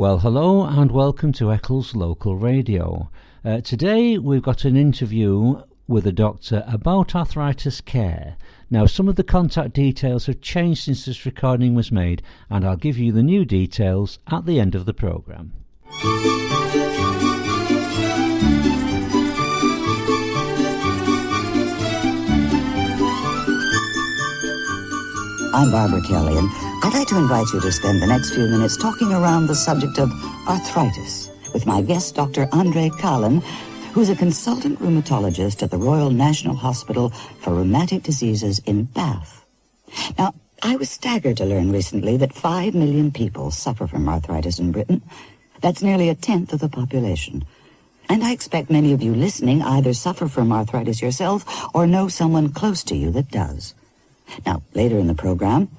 Well, hello and welcome to Eccles Local Radio. Today we've got an interview with a doctor about arthritis care. Now, some of the contact details have changed since this recording was made, and I'll give you the new details at the end of the programme. I'm Barbara Kelly, and I'd like to invite you to spend the next few minutes talking around the subject of arthritis with my guest, Dr. Andre Kallen, who's a consultant rheumatologist at the Royal National Hospital for Rheumatic Diseases in Bath. Now, I was staggered to learn recently that 5 million people suffer from arthritis in Britain. That's nearly a tenth of the population. And I expect many of you listening either suffer from arthritis yourself or know someone close to you that does. Now, later in the program,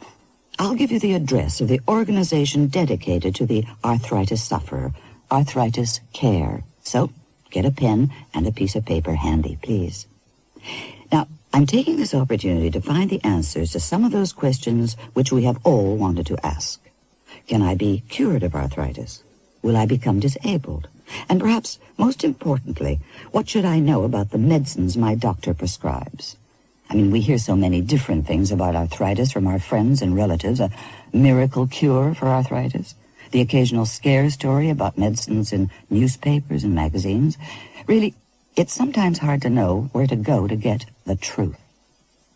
I'll give you the address of the organization dedicated to the arthritis sufferer, Arthritis Care. So, get a pen and a piece of paper handy, please. Now, I'm taking this opportunity to find the answers to some of those questions which we have all wanted to ask. Can I be cured of arthritis? Will I become disabled? And perhaps, most importantly, what should I know about the medicines my doctor prescribes? I mean, we hear so many different things about arthritis from our friends and relatives. A miracle cure for arthritis. The occasional scare story about medicines in newspapers and magazines. Really, it's sometimes hard to know where to go to get the truth.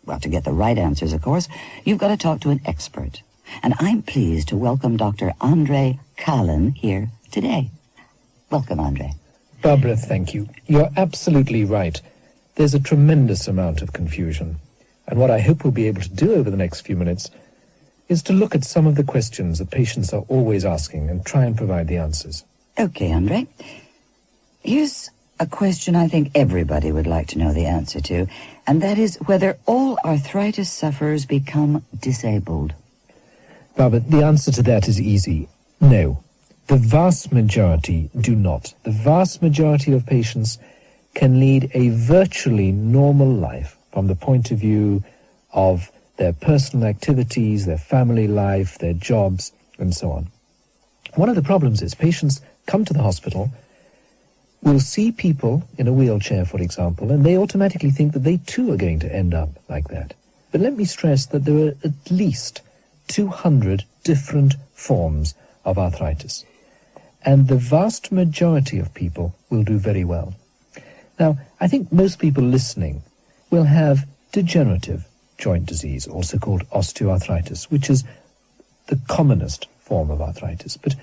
Well, to get the right answers, of course, you've got to talk to an expert. And I'm pleased to welcome Dr. Andre Kallen here today. Welcome, Andre. Barbara, thank you. You're absolutely right. There's a tremendous amount of confusion, and what I hope we'll be able to do over the next few minutes is to look at some of the questions that patients are always asking and try and provide the answers. Okay, Andre. Here's a question I think everybody would like to know the answer to, and that is whether all arthritis sufferers become disabled. Barbara, the answer to that is easy. No. The vast majority do not. The vast majority of patients can lead a virtually normal life from the point of view of their personal activities, their family life, their jobs, and so on. One of the problems is patients come to the hospital, will see people in a wheelchair, for example, and they automatically think that they too are going to end up like that. But let me stress that there are at least 200 different forms of arthritis, and the vast majority of people will do very well. Now, I think most people listening will have degenerative joint disease, also called osteoarthritis, which is the commonest form of arthritis. But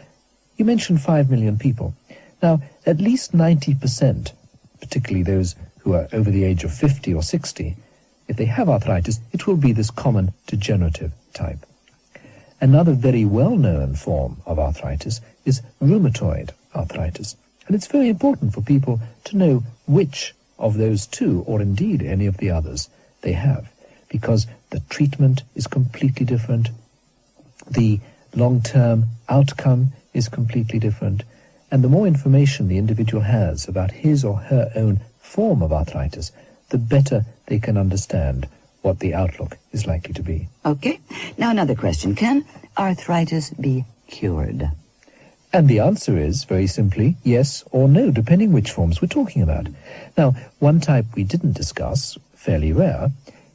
you mentioned 5 million people. Now, at least 90%, particularly those who are over the age of 50 or 60, if they have arthritis, it will be this common degenerative type. Another very well-known form of arthritis is rheumatoid arthritis. And it's very important for people to know which of those two, or indeed any of the others, they have, because the treatment is completely different, the long-term outcome is completely different, and the more information the individual has about his or her own form of arthritis, the better they can understand what the outlook is likely to be. Okay. Now another question. Can arthritis be cured? And the answer is, very simply, yes or no, depending which forms we're talking about. Now, one type we didn't discuss, fairly rare,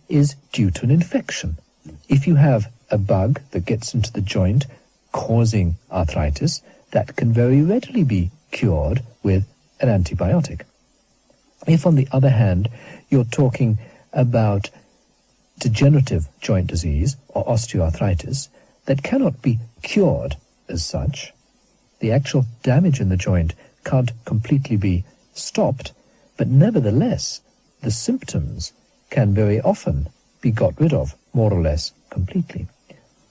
is due to an infection. If you have a bug that gets into the joint causing arthritis, that can very readily be cured with an antibiotic. If, on the other hand, you're talking about degenerative joint disease or osteoarthritis that cannot be cured as such, the actual damage in the joint can't completely be stopped, but nevertheless, the symptoms can very often be got rid of, more or less completely.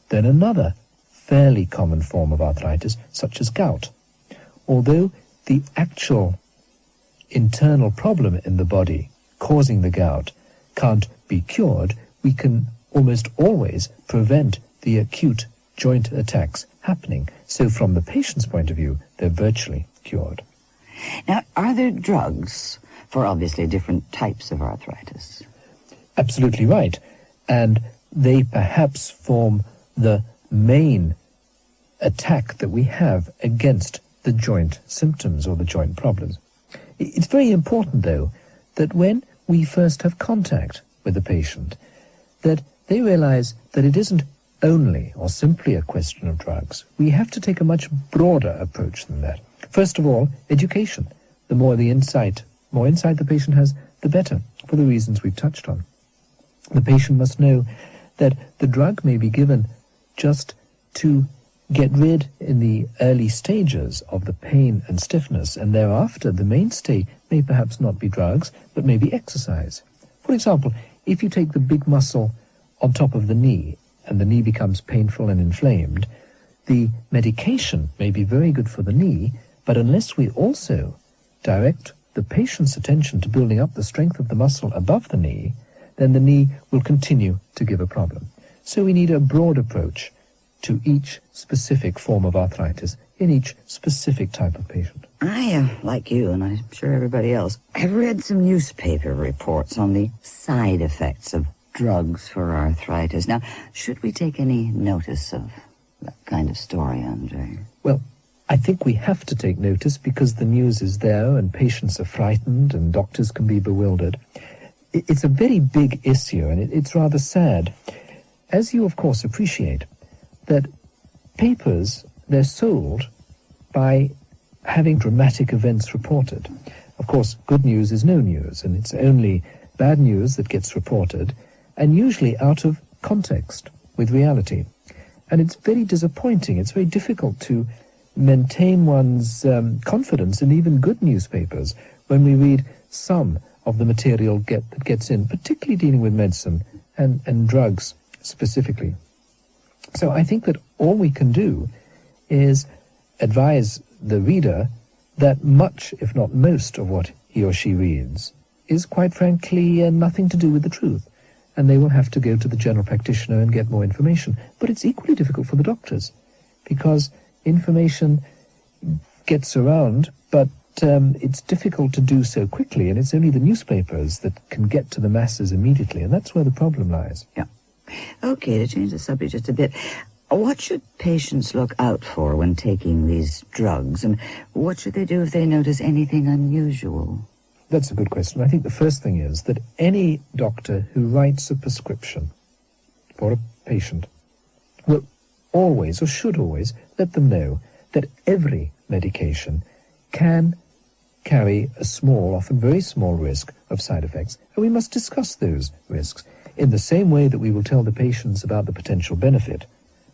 Then another fairly common form of arthritis, such as gout. Although the actual internal problem in the body causing the gout can't be cured, we can almost always prevent the acute joint attacks happening. So from the patient's point of view, they're virtually cured. Now, are there drugs for obviously different types of arthritis? Absolutely right. And they perhaps form the main attack that we have against the joint symptoms or the joint problems. It's very important, though, that when we first have contact with the patient, that they realize that it isn't only or simply a question of drugs. We have to take a much broader approach than that. First of all, education. The more insight the patient has, the better, for the reasons we've touched on. The patient must know that the drug may be given just to get rid in the early stages of the pain and stiffness, and thereafter the mainstay may perhaps not be drugs, but maybe exercise. For example, if you take the big muscle on top of the knee, and the knee becomes painful and inflamed, the medication may be very good for the knee, but unless we also direct the patient's attention to building up the strength of the muscle above the knee, then the knee will continue to give a problem. So we need a broad approach to each specific form of arthritis in each specific type of patient. I, like you, and I'm sure everybody else, have read some newspaper reports on the side effects of drugs for arthritis. Now, should we take any notice of that kind of story, Andre? Well, I think we have to take notice because the news is there and patients are frightened and doctors can be bewildered. It's a very big issue and it's rather sad. As you, of course, appreciate, that papers, they're sold by having dramatic events reported. Of course, good news is no news, and it's only bad news that gets reported, and usually out of context with reality. And it's very disappointing. It's very difficult to maintain one's confidence in even good newspapers when we read some of the material that gets in, particularly dealing with medicine and drugs specifically. So I think that all we can do is advise the reader that much, if not most, of what he or she reads is quite frankly nothing to do with the truth, and they will have to go to the general practitioner and get more information. But it's equally difficult for the doctors, because information gets around, but it's difficult to do so quickly, and it's only the newspapers that can get to the masses immediately, and that's where the problem lies. Yeah. Okay, to change the subject just a bit, what should patients look out for when taking these drugs, and what should they do if they notice anything unusual? That's a good question. I think the first thing is that any doctor who writes a prescription for a patient will always, or should always, let them know that every medication can carry a small, often very small risk of side effects, and we must discuss those risks in the same way that we will tell the patients about the potential benefit,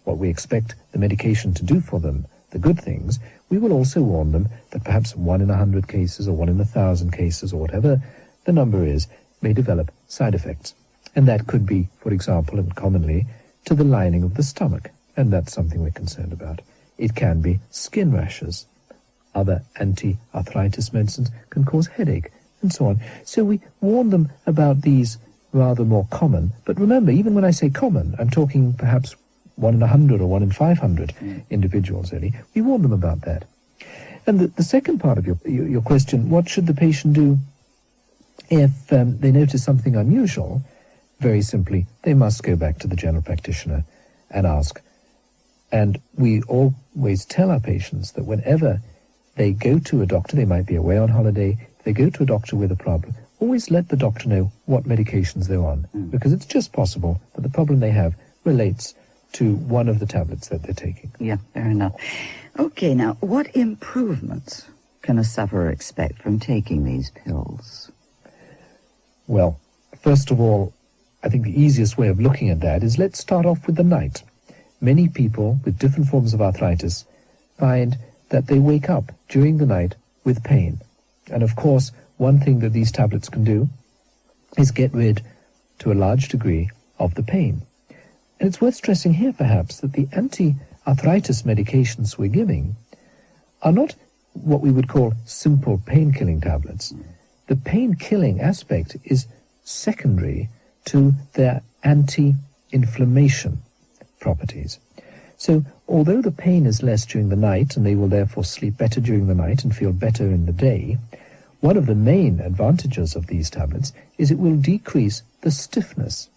what we expect the medication to do for them, the good things. We will also warn them that perhaps 1 in 100 cases or 1 in 1,000 cases or whatever the number is may develop side effects. And that could be, for example, and commonly, to the lining of the stomach, and that's something we're concerned about. It can be skin rashes. Other anti-arthritis medicines can cause headache, and so on. So we warn them about these rather more common, but remember, even when I say common, I'm talking perhaps 1 in 100 or 1 in 500 individuals only. We warn them about that. And the second part of your question, what should the patient do if they notice something unusual? Very simply, they must go back to the general practitioner and ask. And we always tell our patients that whenever they go to a doctor, they might be away on holiday, if they go to a doctor with a problem, always let the doctor know what medications they're on, because it's just possible that the problem they have relates to one of the tablets that they're taking. Yeah, fair enough. Okay, now, what improvements can a sufferer expect from taking these pills? Well, first of all, I think the easiest way of looking at that is let's start off with the night. Many people with different forms of arthritis find that they wake up during the night with pain. And of course, one thing that these tablets can do is get rid, to a large degree, of the pain. And it's worth stressing here, perhaps, that the anti-arthritis medications we're giving are not what we would call simple pain-killing tablets. The pain-killing aspect is secondary to their anti-inflammation properties. So, although the pain is less during the night, and they will therefore sleep better during the night and feel better in the day, one of the main advantages of these tablets is it will decrease the stiffness.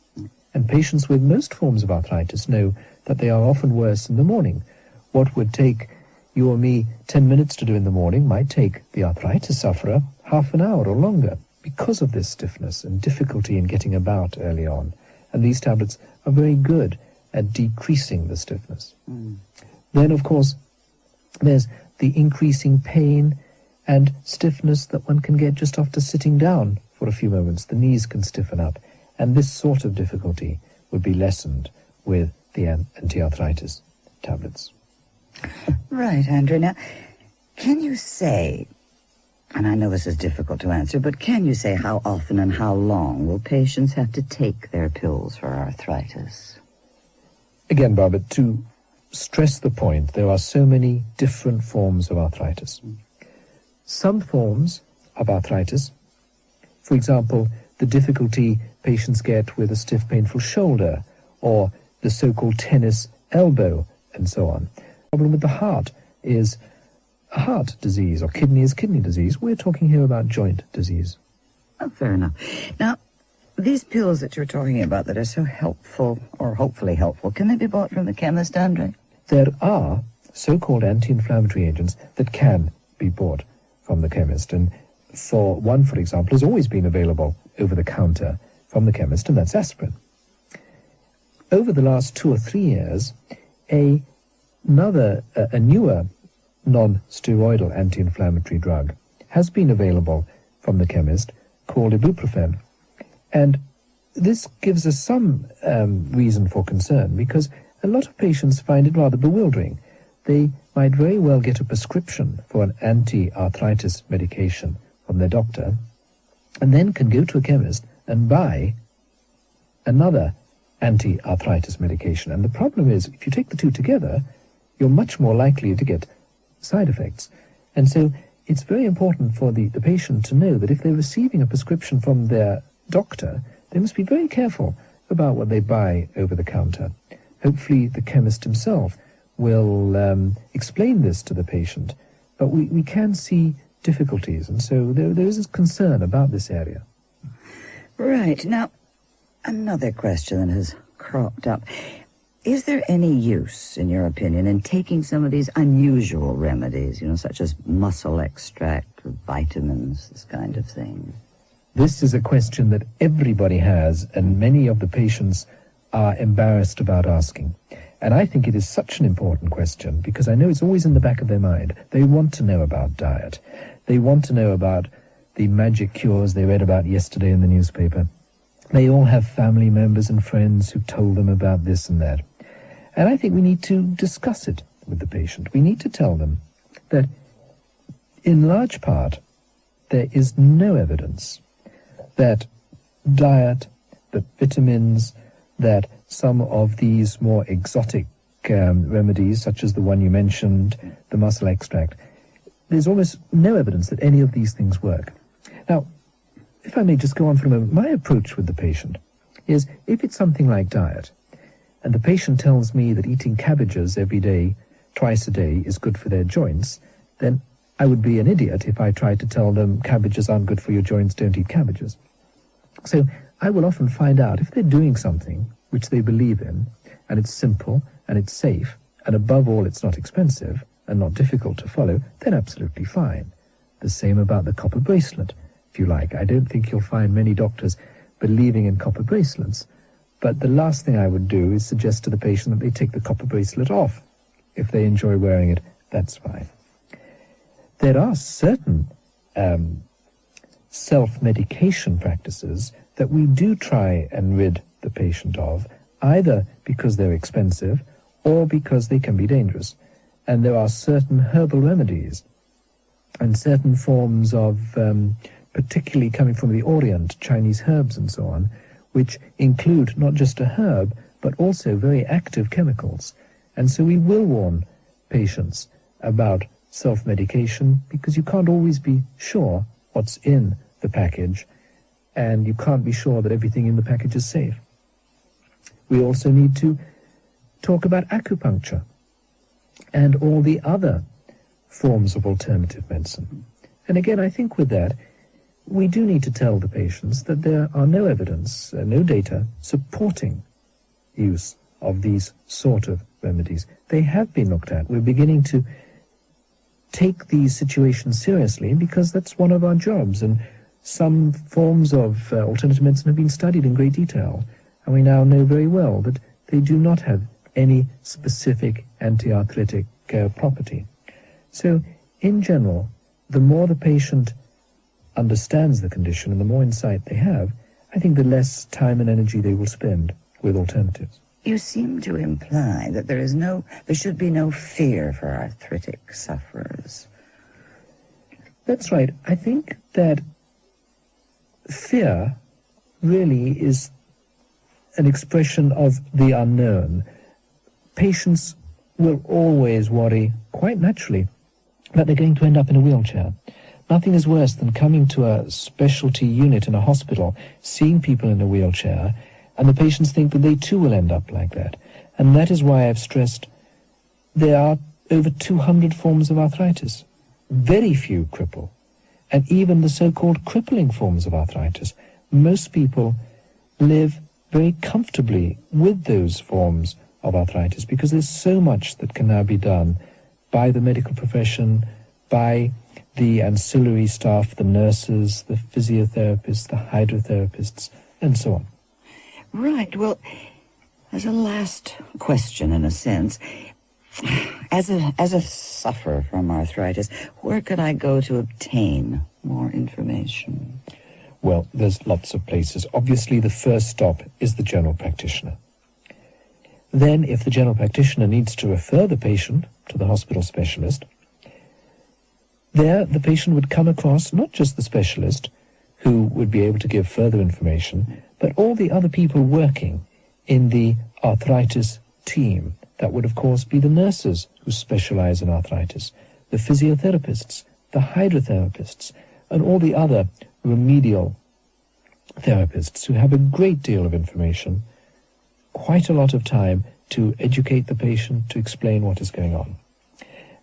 And patients with most forms of arthritis know that they are often worse in the morning, What would take you or me 10 minutes to do in the morning might take the arthritis sufferer half an hour or longer because of this stiffness and difficulty in getting about early on. And these tablets are very good at decreasing the stiffness. Then, of course, there's the increasing pain and stiffness that one can get just after sitting down for a few moments. The knees can stiffen up, and this sort of difficulty would be lessened with the anti-arthritis tablets. Right, Andre. Now, can you say, and I know this is difficult to answer, but can you say how often and how long will patients have to take their pills for arthritis? Again, Barbara, to stress the point, there are so many different forms of arthritis. Some forms of arthritis, for example, the difficulty patients get with a stiff, painful shoulder, or the so-called tennis elbow, and so on. The problem with the heart is a heart disease, or kidney is kidney disease. We're talking here about joint disease. Oh, fair enough. Now, these pills that you're talking about that are so helpful, or hopefully helpful, can they be bought from the chemist, Andre? There are so-called anti-inflammatory agents that can be bought from the chemist, and for one, for example, has always been available over the counter from the chemist, and that's aspirin. Over the last 2 or 3 years, a newer non-steroidal anti-inflammatory drug has been available from the chemist called ibuprofen, and this gives us some reason for concern, because a lot of patients find it rather bewildering. They might very well get a prescription for an anti-arthritis medication from their doctor, and then can go to a chemist and buy another anti-arthritis medication. And the problem is, if you take the two together, you're much more likely to get side effects. And so it's very important for the patient to know that if they're receiving a prescription from their doctor, they must be very careful about what they buy over the counter. Hopefully the chemist himself will explain this to the patient, but we can see difficulties, and so there is a concern about this area. Right. Now, another question that has cropped up. Is there any use, in your opinion, in taking some of these unusual remedies, such as muscle extract, vitamins, this kind of thing? This is a question that everybody has, and many of the patients are embarrassed about asking. And I think it is such an important question, because I know it's always in the back of their mind. They want to know about diet. They want to know about the magic cures they read about yesterday in the newspaper. They all have family members and friends who told them about this and that. And I think we need to discuss it with the patient. We need to tell them that, in large part, there is no evidence that diet, that vitamins, that some of these more exotic remedies, such as the one you mentioned, the muscle extract, there's almost no evidence that any of these things work. Now, if I may just go on for a moment, my approach with the patient is, if it's something like diet, and the patient tells me that eating cabbages every day, twice a day, is good for their joints, then I would be an idiot if I tried to tell them cabbages aren't good for your joints, don't eat cabbages. So I will often find out if they're doing something which they believe in, and it's simple, and it's safe, and above all it's not expensive, and not difficult to follow, then absolutely fine. The same about the copper bracelet, if you like. I don't think you'll find many doctors believing in copper bracelets, but the last thing I would do is suggest to the patient that they take the copper bracelet off. If they enjoy wearing it, that's fine. There are certain self-medication practices that we do try and rid the patient of, either because they're expensive or because they can be dangerous. And there are certain herbal remedies and certain forms of, particularly coming from the Orient, Chinese herbs and so on, which include not just a herb, but also very active chemicals. And so we will warn patients about self-medication, because you can't always be sure what's in the package, and you can't be sure that everything in the package is safe. We also need to talk about acupuncture and all the other forms of alternative medicine. And again, I think with that, we do need to tell the patients that there are no evidence, no data supporting use of these sort of remedies. They have been looked at. We're beginning to take these situations seriously because that's one of our jobs, and some forms of alternative medicine have been studied in great detail, and we now know very well that they do not have any specific anti-arthritic property. So, in general, the more the patient understands the condition and the more insight they have, I think the less time and energy they will spend with alternatives. You seem to imply that there should be no fear for arthritic sufferers. That's right. I think that fear really is an expression of the unknown. Patients will always worry, quite naturally, that they're going to end up in a wheelchair. Nothing is worse than coming to a specialty unit in a hospital, seeing people in a wheelchair, and the patients think that they too will end up like that. And that is why I've stressed there are over 200 forms of arthritis. Very few cripple. And even the so-called crippling forms of arthritis, most people live very comfortably with those forms of arthritis because there's so much that can now be done by the medical profession, by the ancillary staff, the nurses, the physiotherapists, the hydrotherapists, and so on. Right. Well, as a last question, in a sense, as a sufferer from arthritis, where could I go to obtain more information? Well, there's lots of places. Obviously, the first stop is the general practitioner. Then, if the general practitioner needs to refer the patient to the hospital specialist, there the patient would come across not just the specialist, who would be able to give further information, but all the other people working in the arthritis team. That would, of course, be the nurses who specialize in arthritis, the physiotherapists, the hydrotherapists, and all the other remedial therapists who have a great deal of information, quite a lot of time to educate the patient, to explain what is going on.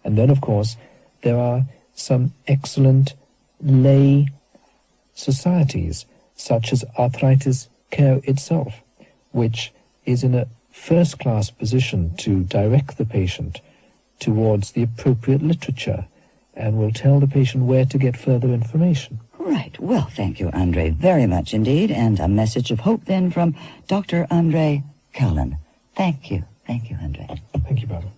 And then, of course, there are some excellent lay societies, such as Arthritis Care itself, which is in a first-class position to direct the patient towards the appropriate literature and will tell the patient where to get further information. Right. Well, thank you, Andre, very much indeed. And a message of hope then from Dr. Andre Cullen. Thank you. Thank you, Andre. Thank you, Barbara.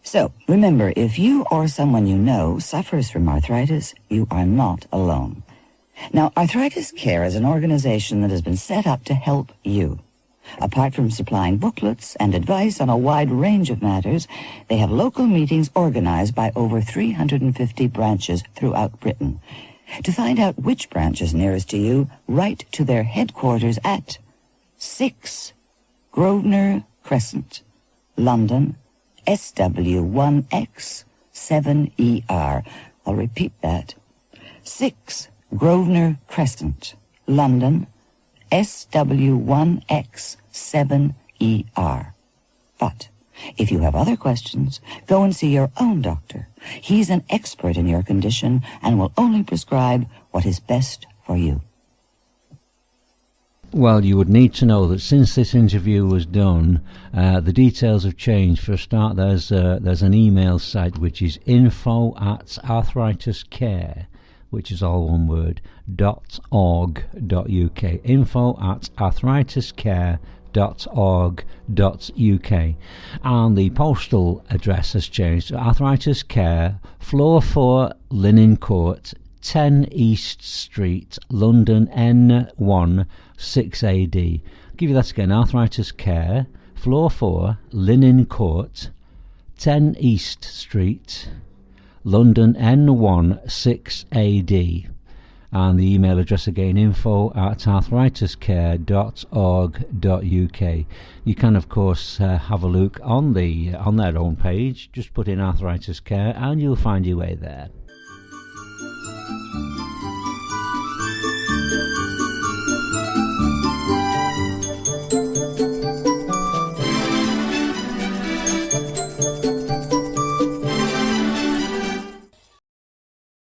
So, remember, if you or someone you know suffers from arthritis, you are not alone. Now, Arthritis Care is an organization that has been set up to help you. Apart from supplying booklets and advice on a wide range of matters, they have local meetings organized by over 350 branches throughout Britain. To find out which branch is nearest to you, write to their headquarters at 6 Grosvenor Crescent, London, SW1X 7ER. I'll repeat that. 6 Grosvenor Crescent, London, SW1X 7ER. But if you have other questions, go and see your own doctor. He's an expert in your condition and will only prescribe what is best for you. Well, you would need to know that since this interview was done, the details have changed. For a start, there's an email site which is info@arthritiscare, which is all one word, .org.uk. info@arthritiscare.org.uk. And the postal address has changed to Arthritis Care, Floor 4, Linen Court, 10 East Street, London, N1 6AD. I'll give you that again. Arthritis Care, Floor 4, Linen Court, 10 East Street, London, N1 6AD. And the email address again, info@arthritiscare.org.uk. You can, of course, have a look on their own page. Just put in Arthritis Care and you'll find your way there.